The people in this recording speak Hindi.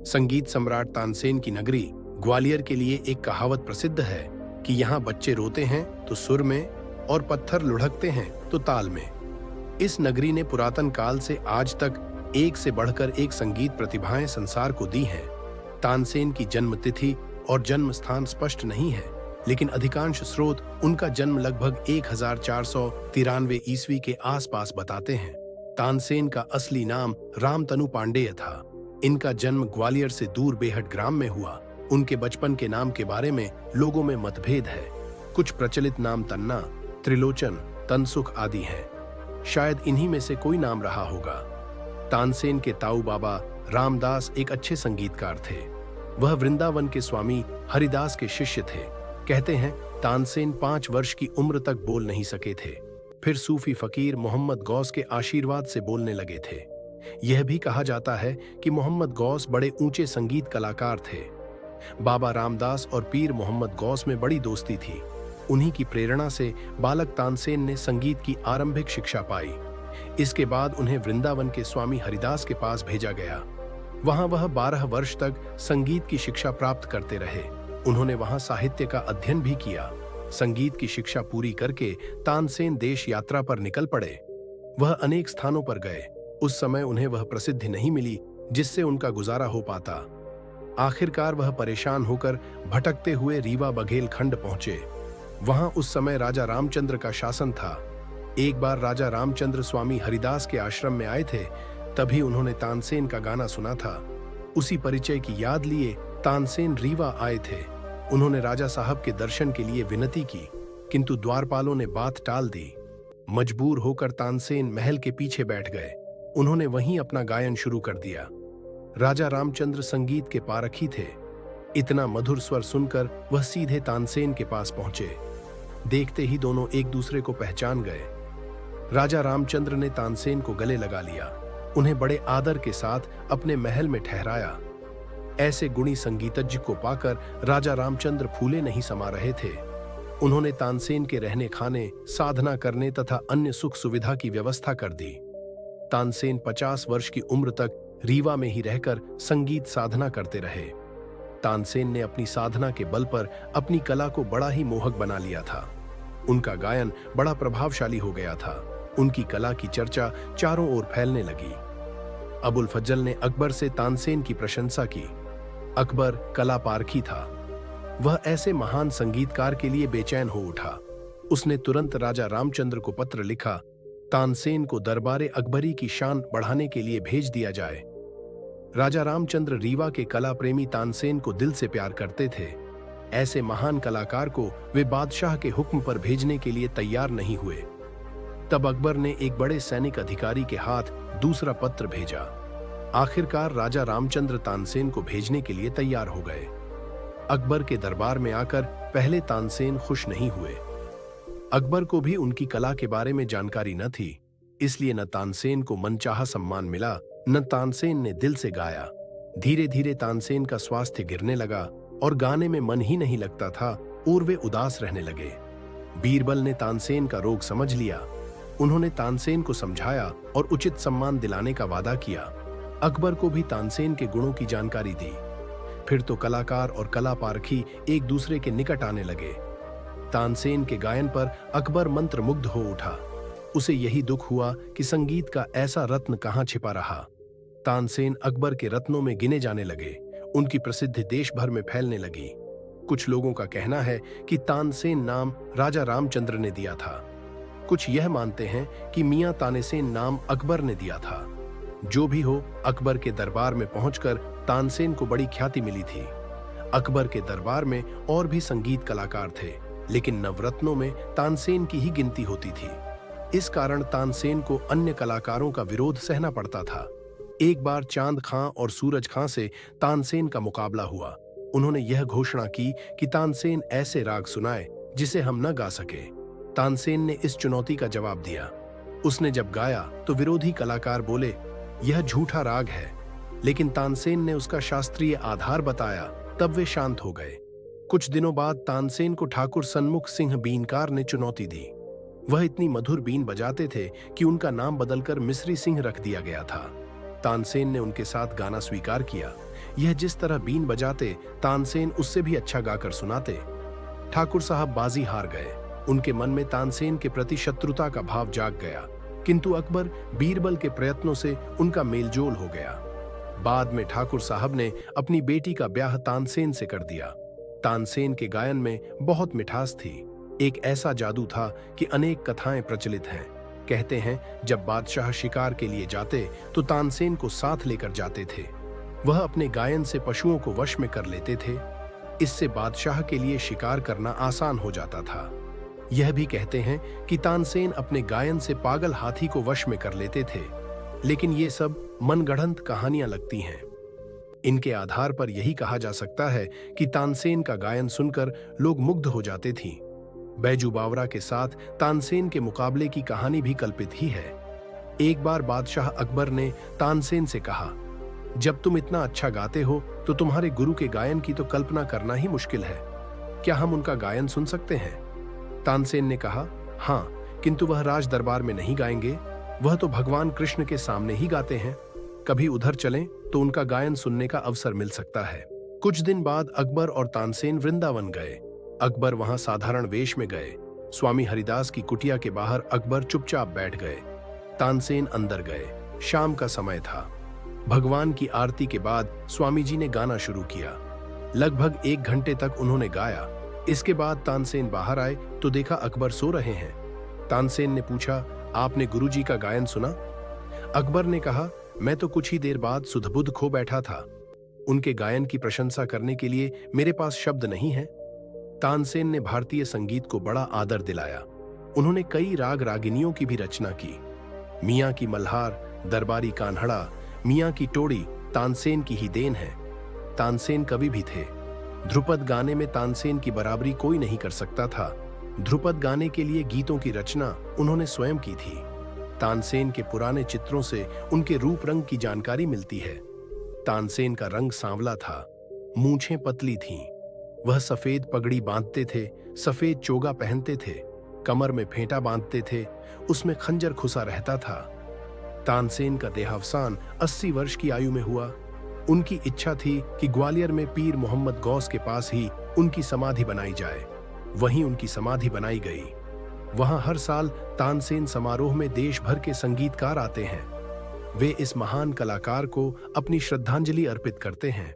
संगीत सम्राट तानसेन की नगरी ग्वालियर के लिए एक कहावत प्रसिद्ध है कि यहाँ बच्चे रोते हैं तो सुर में और पत्थर लुढ़कते हैं तो ताल में। इस नगरी ने पुरातन काल से आज तक एक से बढ़कर एक संगीत प्रतिभाएं संसार को दी हैं। तानसेन की जन्म तिथि और जन्म स्थान स्पष्ट नहीं है, लेकिन अधिकांश स्रोत उनका जन्म लगभग 1493 ईस्वी के आसपास बताते हैं। तानसेन का असली नाम रामतनु पांडेय था। इनका जन्म ग्वालियर से दूर बेहट ग्राम में हुआ। उनके बचपन के नाम के बारे में लोगों में मतभेद है। कुछ प्रचलित नाम तन्ना, त्रिलोचन, तनसुख आदि हैं। शायद इन्हीं में से कोई नाम रहा होगा। तानसेन के ताऊ बाबा रामदास एक अच्छे संगीतकार थे। वह वृंदावन के स्वामी हरिदास के शिष्य थे। कहते हैं तानसेन 5 वर्ष की उम्र तक बोल नहीं सके थे। फिर सूफी फकीर मोहम्मद गौस के आशीर्वाद से बोलने लगे थे। यह भी कहा जाता है कि मोहम्मद गौस बड़े ऊंचे संगीत कलाकार थे। बाबा रामदास और पीर मोहम्मद गौस में बड़ी दोस्ती थी। उन्हीं की प्रेरणा से बालक तानसेन ने संगीत की आरंभिक शिक्षा पाई। इसके बाद उन्हें वृंदावन के स्वामी हरिदास के पास भेजा गया। वहां वह 12 वर्ष तक संगीत की शिक्षा प्राप्त करते रहे। उन्होंने वहां साहित्य का अध्ययन भी किया। संगीत की शिक्षा पूरी करके तानसेन देश यात्रा पर निकल पड़े। वह अनेक स्थानों पर गए। उस समय उन्हें वह प्रसिद्धि नहीं मिली जिससे उनका गुजारा हो पाता। आखिरकार वह परेशान होकर भटकते हुए रीवा बघेल खंड पहुंचे। वहां उस समय राजा रामचंद्र का शासन था। एक बार राजा रामचंद्र स्वामी हरिदास के आश्रम में आए थे। तभी उन्होंने तानसेन का गाना सुना था। उसी परिचय की याद लिए तानसेन रीवा आए थे। उन्होंने राजा साहब के दर्शन के लिए विनती की, किंतु द्वारपालों ने बात टाल दी। मजबूर होकर तानसेन महल के पीछे बैठ गए। उन्होंने वहीं अपना गायन शुरू कर दिया। राजा रामचंद्र संगीत के पारखी थे। इतना मधुर स्वर सुनकर वह सीधे तानसेन के पास पहुंचे। देखते ही दोनों एक दूसरे को पहचान गए। राजा रामचंद्र ने तानसेन को गले लगा लिया। उन्हें बड़े आदर के साथ अपने महल में ठहराया। ऐसे गुणी संगीतज्ञ को पाकर राजा रामचंद्र फूले नहीं समा रहे थे। उन्होंने तानसेन के रहने खाने, साधना करने तथा अन्य सुख सुविधा की व्यवस्था कर दी। तानसेन 50 वर्ष की उम्र तक रीवा में ही रहकर संगीत साधना करते रहे। तानसेन ने अपनी साधना के बल पर अपनी कला को बड़ा ही मोहक बना लिया था। उनका गायन बड़ा प्रभावशाली हो गया था। उनकी कला की चर्चा चारों ओर फैलने लगी। अबुल फजल ने अकबर से तानसेन की प्रशंसा की। अकबर कला पारखी था। वह ऐसे महान संगीतकार के लिए बेचैन हो उठा। उसने तुरंत राजा रामचंद्र को पत्र लिखा, तानसेन को दरबारे अकबरी की शान बढ़ाने के लिए भेज दिया जाए। राजा रामचंद्र रीवा के कला प्रेमी तानसेन को दिल से प्यार करते थे। ऐसे महान कलाकार को वे बादशाह के हुक्म पर भेजने के लिए तैयार नहीं हुए। तब अकबर ने एक बड़े सैनिक अधिकारी के हाथ दूसरा पत्र भेजा। आखिरकार राजा रामचंद्र तानसेन को भेजने के लिए तैयार हो गए। अकबर के दरबार में आकर पहले तानसेन खुश नहीं हुए। अकबर को भी उनकी कला के बारे में जानकारी न थी, इसलिए न तानसेन को मनचाहा सम्मान मिला, न तानसेन ने दिल से गाया। धीरे धीरे तानसेन का स्वास्थ्य गिरने लगा और गाने में मन ही नहीं लगता था और वे उदास रहने लगे। बीरबल ने तानसेन का रोग समझ लिया। उन्होंने तानसेन को समझाया और उचित सम्मान दिलाने का वादा किया। अकबर को भी तानसेन के गुणों की जानकारी दी। फिर तो कलाकार और कला पारखी एक दूसरे के निकट आने लगे। तानसेन के गायन पर अकबर मंत्रमुग्ध हो उठा। उसे यही दुख हुआ कि संगीत का ऐसा रत्न कहाँ छिपा रहा। तानसेन अकबर के रत्नों में गिने जाने लगे। उनकी प्रसिद्धि देश भर में फैलने लगी। कुछ लोगों का कहना है कि तानसेन नाम राजा रामचंद्र ने दिया था। कुछ यह मानते हैं कि मियां तानसेन नाम अकबर ने दिया था। जो भी हो, अकबर के दरबार में पहुंचकर तानसेन को बड़ी ख्याति मिली थी। अकबर के दरबार में और भी संगीत कलाकार थे, लेकिन नवरत्नों में तानसेन की ही गिनती होती थी। इस कारण तानसेन को अन्य कलाकारों का विरोध सहना पड़ता था। एक बार चांद खां और सूरज खां से तानसेन का मुकाबला हुआ। उन्होंने यह घोषणा की कि तानसेन ऐसे राग सुनाए जिसे हम न गा सके। तानसेन ने इस चुनौती का जवाब दिया। उसने जब गाया तो विरोधी कलाकार बोले, यह झूठा राग है, लेकिन तानसेन ने उसका शास्त्रीय आधार बताया। तब वे शांत हो गए। कुछ दिनों बाद तानसेन को ठाकुर सन्मुख सिंह बीनकार ने चुनौती दी। वह इतनी मधुर बीन बजाते थे कि उनका नाम बदलकर मिस्री सिंह रख दिया गया था। तानसेन ने उनके साथ गाना स्वीकार किया। यह जिस तरह बीन बजाते तानसेन उससे भी अच्छा गाकर सुनाते। ठाकुर साहब बाजी हार गए। उनके मन में तानसेन के प्रति शत्रुता का भाव जाग गया, किंतु अकबर बीरबल के प्रयत्नों से उनका मेलजोल हो गया। बाद में ठाकुर साहब ने अपनी बेटी का ब्याह तानसेन से कर दिया। तानसेन के गायन में बहुत मिठास थी। एक ऐसा जादू था कि अनेक कथाएं प्रचलित हैं। कहते हैं जब बादशाह शिकार के लिए जाते तो तानसेन को साथ लेकर जाते थे। वह अपने गायन से पशुओं को वश में कर लेते थे। इससे बादशाह के लिए शिकार करना आसान हो जाता था। यह भी कहते हैं कि तानसेन अपने गायन से पागल हाथी को वश में कर लेते थे, लेकिन ये सब मनगढ़ंत कहानियां लगती हैं। इनके आधार पर यही कहा जा सकता है कि तानसेन का गायन सुनकर लोग मुग्ध हो जाते थे। बैजू बावरा के साथ तानसेन के मुकाबले की कहानी भी कल्पित ही है। एक बार बादशाह अकबर ने तानसेन से कहा, जब तुम इतना अच्छा गाते हो तो तुम्हारे गुरु के गायन की तो कल्पना करना ही मुश्किल है। क्या हम उनका गायन सुन सकते हैं? तानसेन ने कहा, हाँ, किंतु वह राज दरबार में नहीं गाएंगे। वह तो भगवान कृष्ण के सामने ही गाते हैं। कभी उधर चलें तो उनका गायन सुनने का अवसर मिल सकता है। कुछ दिन बाद अकबर और तानसेन वृंदावन गए। अकबर वहां साधारण वेश में गए। स्वामी हरिदास की कुटिया के बाहर अकबर चुपचाप बैठ गए। तानसेन अंदर गए। शाम का समय था। भगवान की आरती के बाद स्वामी जी ने गाना शुरू किया। लगभग 1 घंटे तक उन्होंने गाया। इसके बाद तानसेन बाहर आए तो देखा अकबर सो रहे हैं। तानसेन ने पूछा, आपने गुरुजी का गायन सुना? अकबर ने कहा, मैं तो कुछ ही देर बाद सुध-बुध खो बैठा था। उनके गायन की प्रशंसा करने के लिए मेरे पास शब्द नहीं है। तानसेन ने भारतीय संगीत को बड़ा आदर दिलाया। उन्होंने कई राग रागिनियों की भी रचना की। मियां की मल्हार, दरबारी कान्हड़ा, मियां की टोड़ी तानसेन की ही देन है। तानसेन कवि भी थे। ध्रुपद गाने में तानसेन की बराबरी कोई नहीं कर सकता था। ध्रुपद गाने के लिए गीतों की रचना उन्होंने स्वयं की थी। तानसेन के पुराने चित्रों से उनके रूप रंग की जानकारी मिलती है। तानसेन का रंग सांवला था, मूंछें पतली थीं। वह सफेद पगड़ी बांधते थे, सफेद चोगा पहनते थे, कमर में फेंटा बांधते थे, उसमें खंजर खुसा रहता था। तानसेन का देहावसान 80 वर्ष की आयु में हुआ। उनकी इच्छा थी कि ग्वालियर में पीर मोहम्मद गौस के पास ही उनकी समाधि बनाई जाए। वहीं उनकी समाधि बनाई गई। वहां हर साल तानसेन समारोह में देश भर के संगीतकार आते हैं। वे इस महान कलाकार को अपनी श्रद्धांजलि अर्पित करते हैं।